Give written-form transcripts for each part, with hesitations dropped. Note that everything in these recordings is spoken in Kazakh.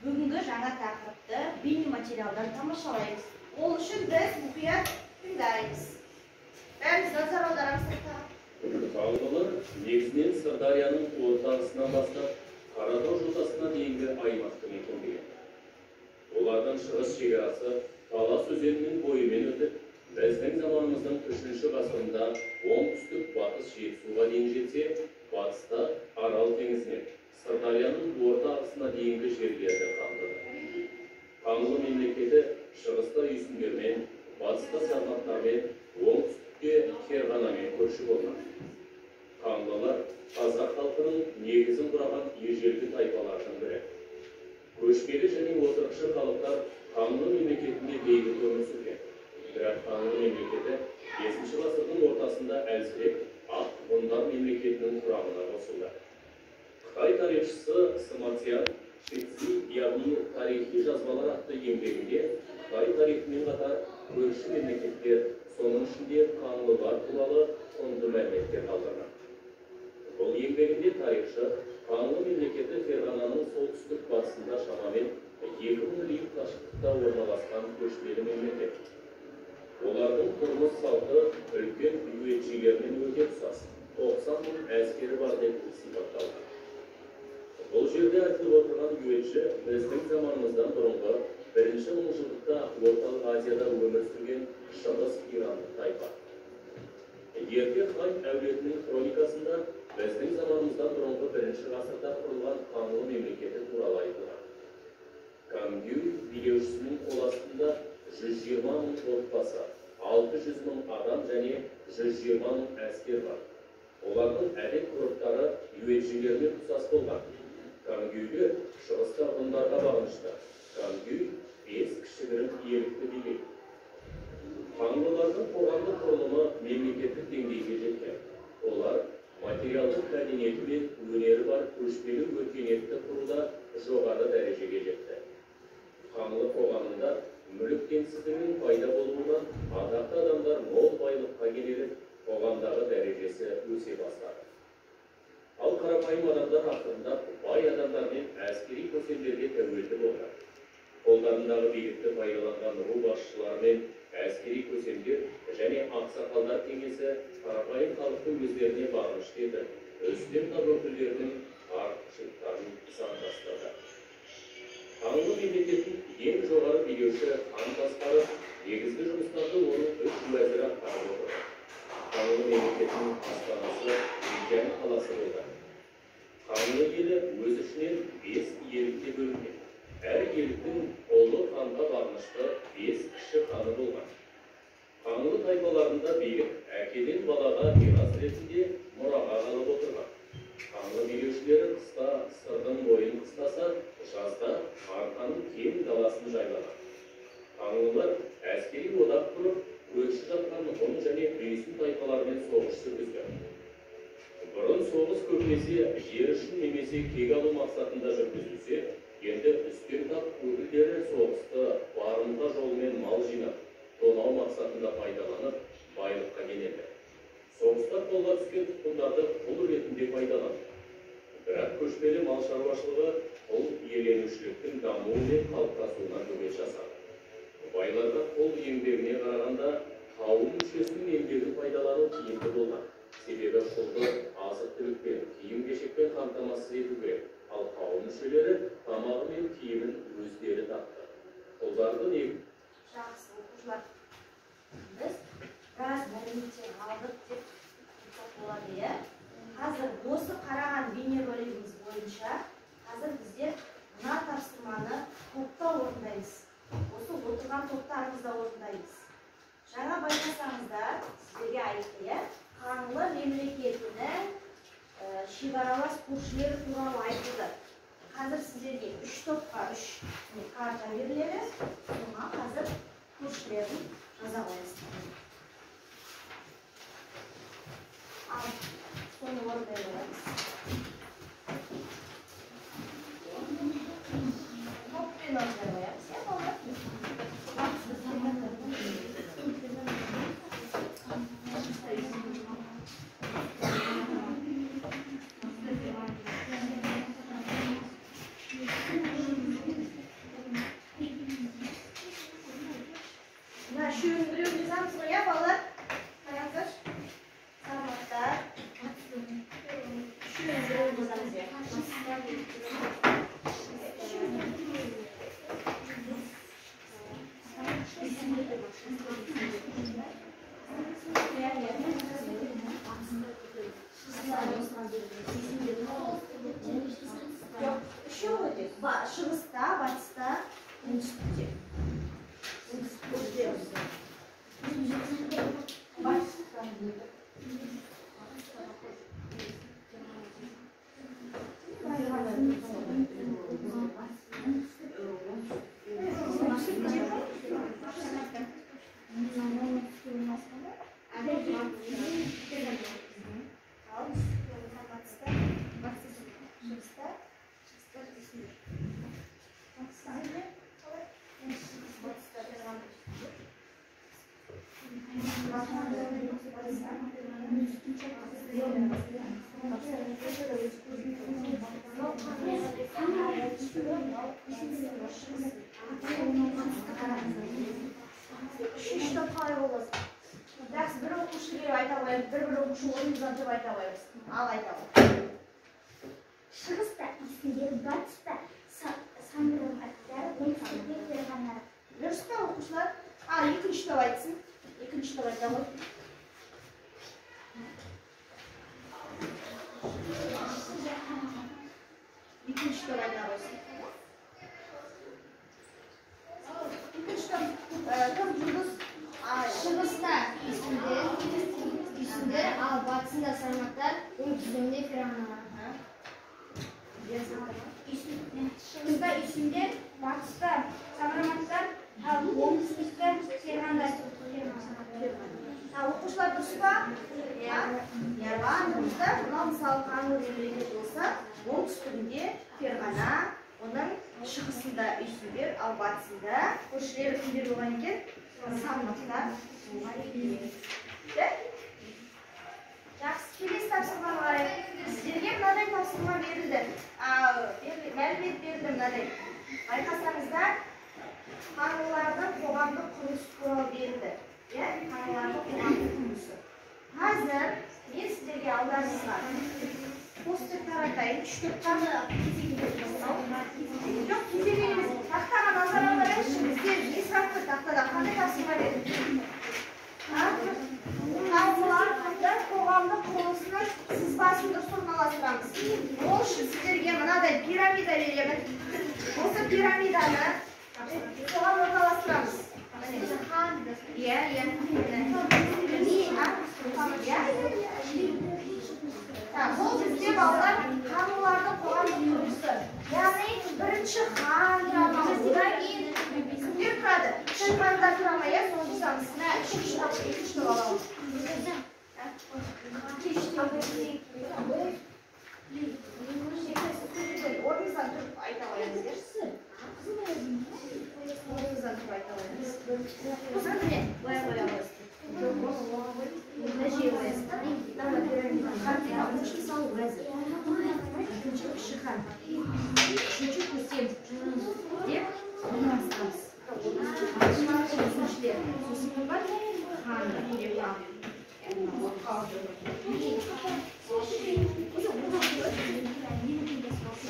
Бүгінгі жаңа тақырыпты бейне материалдан тамашалаймыз. Ол үшін біз мұқият тыңдаймыз. Бәріміз назар аударамыз. Қаңлылар негізінен Сырдарияның ортасынан бастап Қаратау жотасына дейінгі аймақты мекендеген. Олардың шығыс шекарасы Талас өзенінің бойымен өтіп, біздің заманымыздың 3-ші ғасырында оңтүстік-батыс жетісуға дейін жетсе, батыста Арал теңізінен Сырдарияның орта ағысына дейінгі жерлерді қамтыды. Қаңлы мемлекеті шығыста үйсіндермен, батыста сарматтармен, оңтүстікте ферғанамен көрші болған. Қаңлылар қазақ халқының негізін құраған ежелгі тайпалардың бірі. Көшпелі және отырықшы халықтар Қаңлы мемлекетінде бейбіт өмір сүрген. Бірақ Қаңлы мемлекеті 5-ші ғасырдың ортасында әлсіреп, ақ ғұндар мемлекетінің құрамына қосылды. Қытай тарихшысы Сыматиян Шици, яғни тарихи жазбалар атты еңбегінде Қытай тарихымен қатар көрші мемлекеттер, соның ішінде Қаңлылар туралы құнды мәліметтер қалдырған. Бұл еңбегінде тарихшы Қаңлы мемлекеті Ферғананың солтүстік батысында шамамен 2000 лиг қашықтықта орналасқан көшпелі мемлекет. Олардың тұрмыс салты үлкен үйетшілермен өте ұқсас, 90 мың әскері бар деп сипатталған. Бұл жерде айтылып отырған үйетші біздің заманымыздан бұрынғы 1-ші мыңжылдықта орталық Азияда өмір сүрген шығыс ирандық тайпа. Ерке хан әулетінің хроникасында біздің заманымыздан бұрынғы 1-ші ғасырда құрылған Қаңлы мемлекеті туралы айтылған. Камгюй билеушісінің қол астында 120 мың отбасы, 600 мың адам және 120 мың әскер бар. Олардың әдет-ғұрыптары үйетшілермен ұқсас болған. Камгюйлер шығыста ғұндарға бағынышты. Камгюй 5 кішігірім иелікті билейді. Қаңлылардың қоғамдық құрылымы мемлекеттік деңгейге жеткен. Олар материалдық мәдениеті мен өнері бар көшпелі өркениетті құруда жоғары дәрежеге жетті. Қаңлы қоғамында мүлік теңсіздігінің пайда болуынан атақты адамдар мол байлыққа кенеліп, қоғамдағы дәрежесі өсе бастады. Ал қарапайым адамдар ақырындап бай адамдар мен әскери көсемдерге тәуелді болды. Қолдарындағы билікті пайдаланған ру басшылары мен әскери көсемдер және ақсақалдар кеңесі қарапайым халықтың өздеріне бағынышты еді, үстем тап өкілдерінің артықшылықтарын заңдастырды. Қаңлы мемлекеттің ең жоғары билеуші хан басқарып, негізгі жұмыстарды оның 3 уәзірі атқарып отыр. Қаңлы мемлекетінің астанасы Ильян қаласы болды. Қаңлы елі өз ішінен 5 иелікке бөлінген. Әр иеліктің ұлы ханға бағынышты 5 кіші ханы болған. Қаңлы тайпаларында билік әкеден балаға мирас ретінде мұраға қалып отырған. Қаңлы билеушілері қыста сырдың бойын қыстаса, жазда арқаның кең даласын жайлаған. Қаңлылар әскери одақ құрып, көрші жатқан ғұн және үйсін тайпаларымен соғыс жүргізді. Бұрын соғыс көбінесе жер үшін немесе кек алу мақсатында жүргізілсе, енді үстем тап өкілдері соғысты барымта жолымен мал жинап, тонау мақсатында пайдаланып, байлыққа кенелді. Соғыста қолға түскен тұтқындарды құл ретінде пайдаланды. Бірақ көшпелі мал шаруашылығы құл иеленушіліктің дамуы мен қалыптасуына көмек жасады. Байларға құл еңбегіне қарағанда қауым мүшесінің еңбегін пайдалану тиімді болған. Себебі құлды азық-түлікпен, киім-кешекпен қамтамасыз ету керек. Ал қауым мүшелері тамағы мен киімін өздері тапты. Құлдарды не? Жақсы оқушылар. Біз біраз мәліметтер алдық деп болады, иә? Қазір осы қараған бейнеролигіміз бойынша қазір біздер мына тапсырманы топта орындаймыз. Осы отырған топтарымызда орындаймыз. Жаңа байқасаңыздар, сіздерге айтты, Қаңлы мемлекетінің шекаралас көршілері туралы айтылды. Қазір сіздерге 3 топқа 3 карта беріледі. Соңға қазір көршілерін жаза қоясыздар. Ал соны орындай қоямыз. Топпен орындай қоямыз. Шығыста, батыста, оңтүстікте. Үшінші қалай болады? Жақсы, бір оқушы келіп айта қоямыз, бір оқушы ойымыздан тұрып айта қоямыз. Ал айта қоямыз. Шығыста исіндер, батыста сандырым аттар, оңтүстікте ферғана. Дұрыс па оқушылар? Екінші топ айтсын. Екінші топ айта қой. Екінші топ айта қойсын. Екінші топ, кім жұлдыз? Шығыста исіндер, ал батысында сарматтар, оңтүстігінде ферғана. Шығыста исіндер, батыста сарматтар, ал оңтүстікте ферғана. Оқушылар дұрыс па? Дұрыста, мынау мысалы қаңлы мемлекет болса, оңтүстігінде ферғана, оның шығысында үйсіндер, ал батысында көршілері кімдер болған екен? Сарматтар болған екен. Жақсы, келесі тапсырманы қарайық. Сіздерге мынадай тапсырма берілді. Мәлімет берілді мынадай. Байқасаңыздар, қаңлылардың қоғамдық құрылысы туралы берілді. Қаңлылардың қоғамдық құрылысы. Қазір мен сіздерге алдарыңызға постер таратайын, 3-4 таңы жоқ, кезек емес. Тақтаға назар аударайықшы. Біздер есірапты тақтада қандай тапсырма берілді? Қаңлылардың қоғамдық құрылысының сызбасын дұрыс орналастырамыз. Ол үшін сіздерге мынадай пирамида беремін. Осы пирамиданы соған орналастырамыз. Бұл бізде балалар қаңлылардың қоғамдық құрылысы. Яғни бірінші хан тұрамыз. Одан кейін кімдер тұрады? Хандар тұра ма, иә? Соны жазамыз. Екінші топ аламыз. Орныңыздан тұрып айта қоямыз. Орныңыздан тұрып айта қоямыз. Осыны міне, былай қоя қойыз. Нәже қоясыз. Үшінші мысалы уәзір. Екінші кіші хан. Үшінші көсем. Деп орналастырамыз. Үшіншілер. Сосын бар хан деп қоямыз.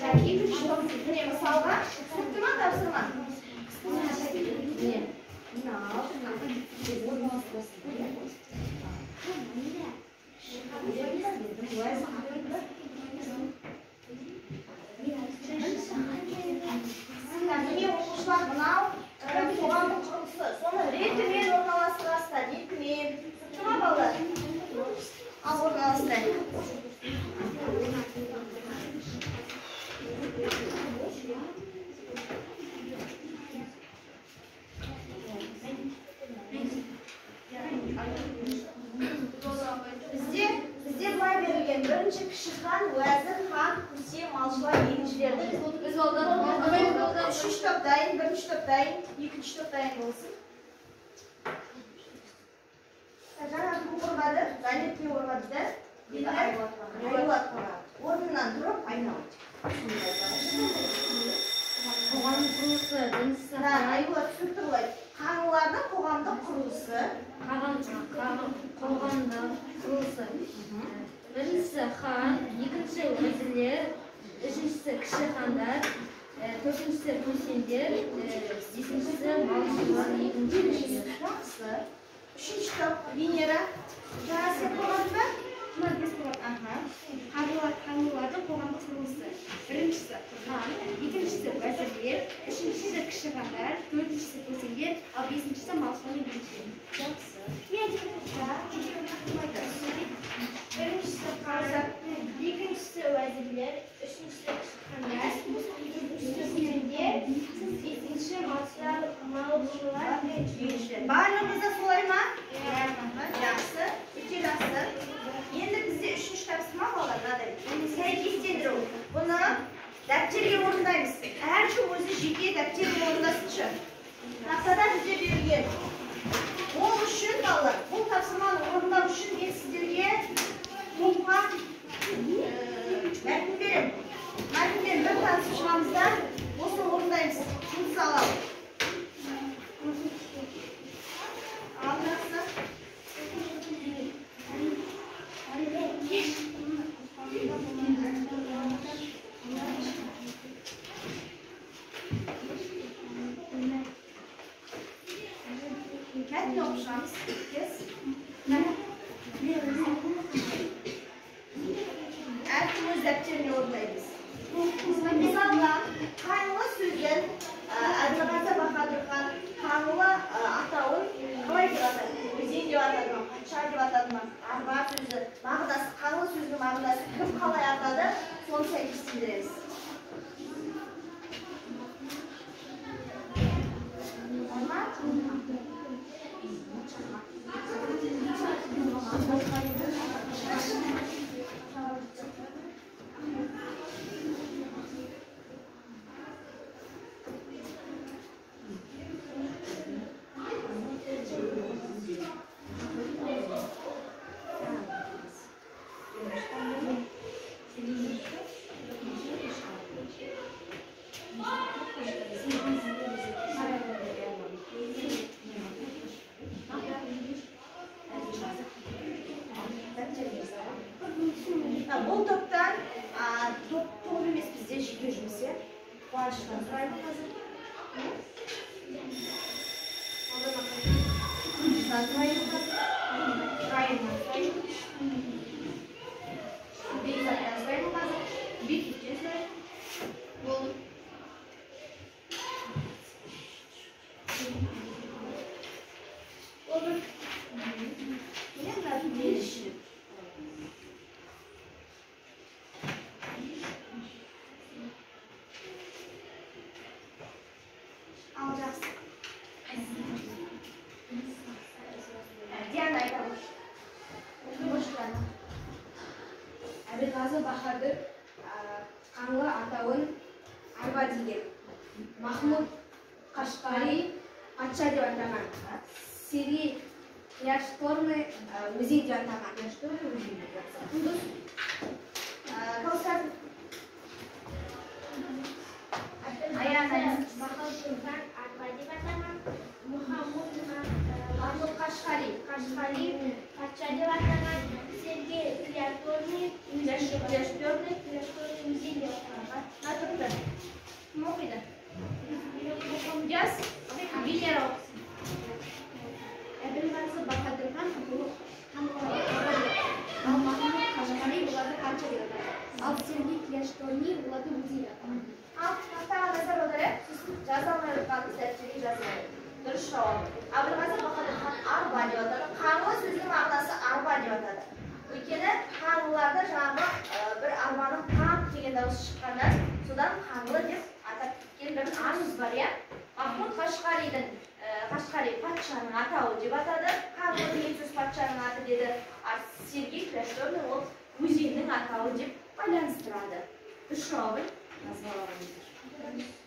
Екінші топ міне мысалға түсінікті ма, тапсырма? Міне. Міне оқушылар мынау қоғамдық құрылысы. Соны ретімен орналастырасыздар, ретімен. Түсінікті ма, балалар? Ал орналастырайық. Бізде былай берілген бірінші кіші хан, уәзір, хан, көсем, малшылар, егіншілерді біз олдар үшінші топ дайын, бірінші топ дайын, екінші топ дайын болсын. Жаңа кім қорғады? Галет не қорғады да? Айболат қорғады. Орнынан тұрып айналады. Қоғамдық құрылысы, біріншісі Айболат түсінікті былай. Қаңлылардың қоғамдық құрылысы. қоғамдық құрылысы. Біріншісі хан, екінші уәзірлер, үшіншісі кіші хандар, төртіншісі көсемдер, бесіншісі малшылар, егіншілер. Жақсы. Үшінші топ Венера. Жаңа сен қорғадың ба? Қаңлылардың қоғамдық құрылысы. Біріншісі хан, екіншісі вәзірлер, үшіншісі кіші хандар, төртіншісі көсемдер, ал бесіншісі малшылар мен билеушілер. Жақсы. Біріншісі хан, екіншісі вәзірлер, үшіншісі кіші хандар, төртіншісі көсемдер, бесіншісі малшылар мен билеушілер. Барлығымызда солай ма? Жақсы. Өте жақсы. Енді бізде үшінші тапсырма қалған мынадай. Сәйкестендіру. Бұны дәптерге орындаймыз. Әркім өзі жеке дәптерге орындасыншы. Тақтада бізде берілген. Ол үшін балалар, бұл тапсырманы орындау үшін мен сіздерге топқа мәтін беремін. Мәтінмен бір танысып шығамыз да, осыны орындаймыз. Жұмыс аламыз. Алдырақсы. Мәтін оқышамыз. Әркім өз дәптеріне орындаймыз. Мысалға, қаңлы сөзін Әбілғазы Баһадүр хан қаңлы атауын қалай деп атады? Өзен деп атады ма? Патша деп атады ма? Арба сөзі, мағынасы, қаңлы сөзінің мағынасы кім қалай атады? Соны сәйкестендіреміз. Бұл топтан топ емес бізде жеке жұмыс. Қуаныштан сұрайды қазір. Күндізден сұрайды қазір. Райымнан сұрайды. Бекзаттан сұрайды қазір. Бекеттен сұрайды. Болды. Болды. Мен қазір берішілік. Әбілғазы Баһадүр қаңлы атауын арба деген. Махмуд Қашқари патша деп атаған. Сергей Кляшторный өзен деп атаған. Каусар Баһадүр хан арба деп атаған. Махмуд Қашқари патша деп атаған. Сергей Кляшторный өзен деп атаған. Натурда. Кім оқиды? Жас. Венера оқысын. Әбілғазы Баһадүр хан ал Махмуд Қашқари оларды патша деп атаған. Ал Сергей Кляшторный оларды өзен деп атаған. Ал тақтаға назар аударайық. Жаза алмай жатқанымыз дәптерге жазылайық. Дұрыс жауап. Әбілғазы Баһадүр хан арба деп атады. Қаңлы сөзінің мағынасы арба деп атады. Өйткені қаңлыларда жаңағы бір арбаның қам деген дауысы шыққаннан, содан қаңлы деп атап кеткен бір аңыз бар, иә? Махмуд Қашқари патшаның атауы деп атады. Қаңлы деген сөз патшаның аты деді. Сергей Кляшторный ол өзеннің атауы деп байланыстырады. Үш жауабын жазып алыңыздар.